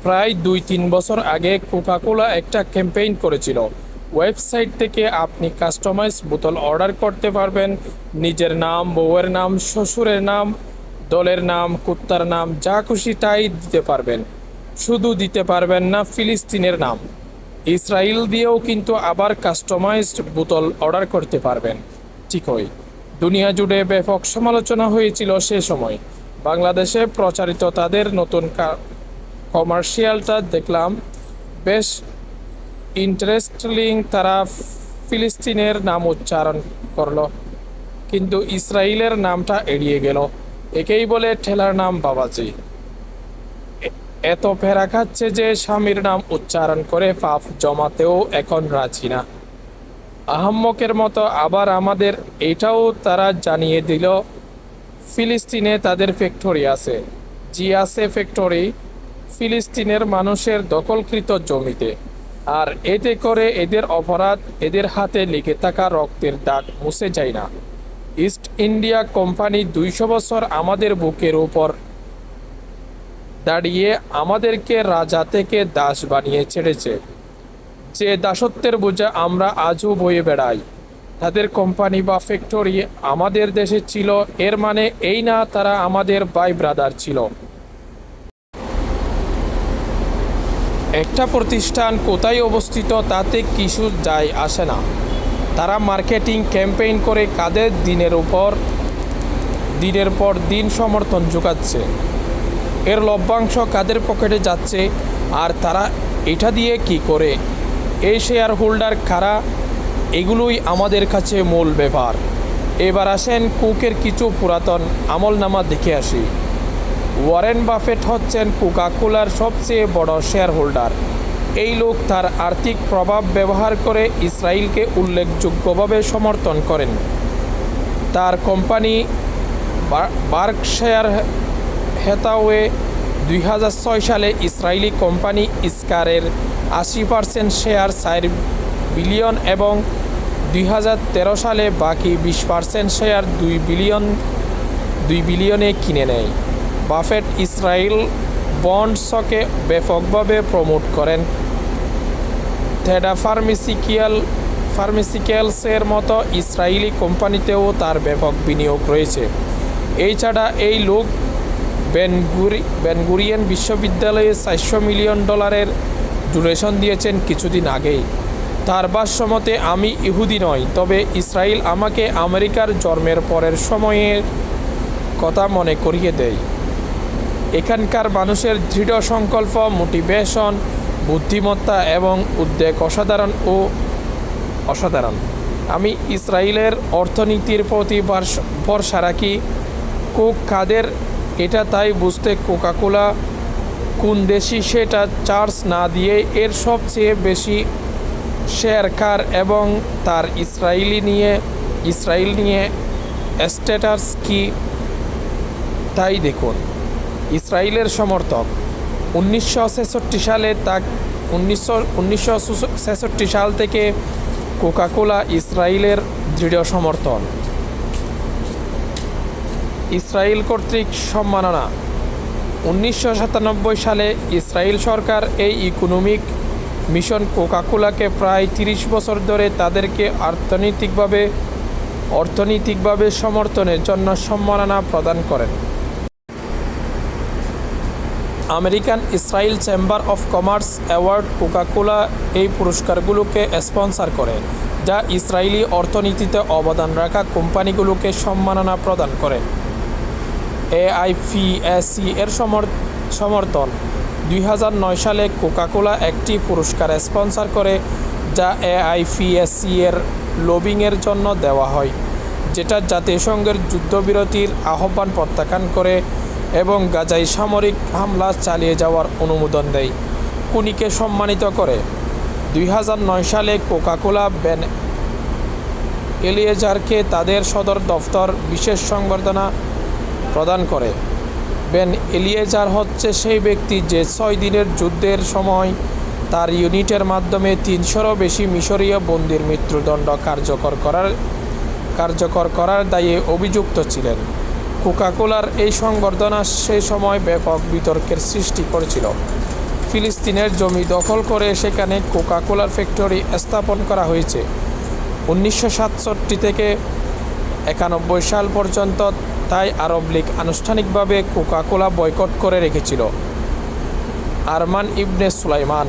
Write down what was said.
প্রায় ২-৩ বছর আগে কোকা-কোলা একটা ক্যাম্পেইন করেছিল। ওয়েবসাইট থেকে আপনি কাস্টমাইজ বোতল অর্ডার করতে পারবেন। নিজের নাম, বউয়ের নাম, শ্বশুরের নাম, দলের নাম, কুত্তার নাম, যা খুশি তাই দিতে পারবেন। শুধু দিতে পারবেন না ফিলিস্তিনের নাম। ইসরায়েল দিয়েও কিন্তু আবার কাস্টমাইজড বোতল অর্ডার করতে পারবেন। ঠিকই, দুনিয়া জুড়ে ব্যাপক সমালোচনা হয়েছিল সে সময়। বাংলাদেশে প্রচারিত তাদের নতুন কমার্শিয়ালটা দেখলাম বেশ ইন্টারেস্টিং। তারা ফিলিস্তিনের নাম উচ্চারণ করলো, কিন্তু ইসরায়েলের নামটা এড়িয়ে গেল। একেই বলে ঠেলার নাম বাবাজি। এত ফেরা খাচ্ছে যে স্বামীর নাম উচ্চারণ করে পাপ জমাতেও এখন রাজি না। আহাম্মকের মতো আবার আমাদের এটাও তারা জানিয়ে দিল ফিলিস্তিনে তাদের ফ্যাক্টরি আছে। জি আছে ফ্যাক্টরি, ফিলিস্তিনের মানুষের দখলকৃত জমিতে। আর এতে করে এদের অপরাধ, এদের হাতে লেগে থাকা রক্তের দাগ মুছে যায় না। ইস্ট ইন্ডিয়া কোম্পানি ২০০ বছর আমাদের বুকের উপর দাঁড়িয়ে আমাদেরকে রাজা থেকে দাস বানিয়ে ছেড়েছে। যে দাসত্বের বোঝা আমরা আজও বয়ে বেড়াই। তাদের কোম্পানি বা ফ্যাক্টরি আমাদের দেশে ছিল, এর মানে এই না তারা আমাদের ভাই ব্রাদার ছিল। একটা প্রতিষ্ঠান কোথায় অবস্থিত তাতে কিছু যায় আসে না। তারা মার্কেটিং ক্যাম্পেইন করে কাদের দিনের পর দিন সমর্থন যোগাচ্ছে। এর লভ্যাংশ কাদের পকেটে যাচ্ছে, আর তারা এটা দিয়ে কি করে, এই শেয়ার হোল্ডার কারা, এগুলোই আমাদের কাছে মূল ব্যাপার। এবার আসেন কুকের কিছু পুরাতন আমলনামা দেখে আসি। ওয়ারেন বাফেট হচ্ছেন কোকা-কোলার সবচেয়ে বড় শেয়ার হোল্ডার। এই লোক তার আর্থিক প্রভাব ব্যবহার করে ইসরায়েলকে উল্লেখযোগ্যভাবে সমর্থন করেন। তার কোম্পানি বার্কশায়ার হ্যাথাওয়ে ২০০৬ সালে ইসরায়েলি কোম্পানি ইস্কারের ৮০% শেয়ার ৪ বিলিয়ন এবং ২০১৩ সালে বাকি ২০% শেয়ার ২ বিলিয়নে কিনে নেয়। বাফেট ইসরায়েল বন্ডসকে ব্যাপকভাবে প্রমোট করেন। থেডা ফার্মাসিউটিক্যালসের মতো ইসরায়েলি কোম্পানিতেও তার ব্যাপক বিনিয়োগ রয়েছে। এই ছাড়া এই লোক বেনগুরিয়ান বিশ্ববিদ্যালয়ে $৪০০ মিলিয়ন ডোনেশন দিয়েছেন কিছুদিন আগেই। তার ভাষ্যমতে, আমি ইহুদি নই, তবে ইসরায়েল আমাকে আমেরিকার জন্মের পরের সময়ের কথা মনে করিয়ে দেয়। এখানকার মানুষের দৃঢ় সংকল্প, মোটিভেশন, বুদ্ধিমত্তা এবং উদ্বেগ অসাধারণ। আমি ইসরায়েলের অর্থনীতির প্রতি ভরসা রাখি। কোক কাদের এটা তাই বুঝতে কোকা-কোলা কোন দেশি সেটা চার্জ না দিয়ে এর সবচেয়ে বেশি শেয়ার কার এবং তার ইসরায়েল নিয়ে স্ট্যাটাস কি তাই দেখুন। ইসরায়েলের সমর্থক 1966 সাল থেকে কোকা-কোলা ইসরায়েলের দৃঢ় সমর্থন। ইসরায়েল কর্তৃক সম্মাননা 1997 সালে ইসরায়েল সরকার এই ইকোনমিক মিশন কোকা-কোলাকে প্রায় 30 বছর ধরে তাদেরকে অর্থনৈতিকভাবে সমর্থনের জন্য সম্মাননা প্রদান করেন। American Israel chamber of commerce award Coca-Cola এই পুরস্কারগুলোকে স্পন্সর করে, যা ইসরায়েলি অর্থনীতিতে অবদান রাখা কোম্পানিগুলোকে সম্মাননা প্রদান করে। AIFC এর সমর্থন 2009 সালে কোকা-কোলা একটি পুরস্কার স্পন্সর করে, যা AIFC এর লবিংয়ের জন্য দেওয়া হয়, যেটা জাতিসংঘের যুদ্ধবিরতির আহ্বান প্রত্যাখ্যান করে এবং গাজায় সামরিক হামলা চালিয়ে যাওয়ার অনুমোদন দেয়। কুনিকে সম্মানিত করে 2009 সালে কোকা-কোলা বেন এলিয়েজারকে তাদের সদর দফতর বিশেষ সংবর্ধনা প্রদান করে। বেন এলিয়েজার হচ্ছে সেই ব্যক্তি যে 6 দিনের যুদ্ধের সময় তার ইউনিটের মাধ্যমে 300-রও বেশি মিশরীয় বন্দীর মৃত্যুদণ্ড কার্যকর করার দায়ে অভিযুক্ত ছিলেন। কোকা-কোলার এই সংবর্ধনা সেই সময় ব্যাপক বিতর্কের সৃষ্টি করেছিল। ফিলিস্তিনের জমি দখল করে সেখানে কোকা কোলার ফ্যাক্টরি স্থাপন করা হয়েছে। 1967 থেকে 91 সাল পর্যন্ত তাই আরব লীগ আনুষ্ঠানিকভাবে কোকা কোলা বয়কট করে রেখেছিল। আরমান ইবনে সুলাইমান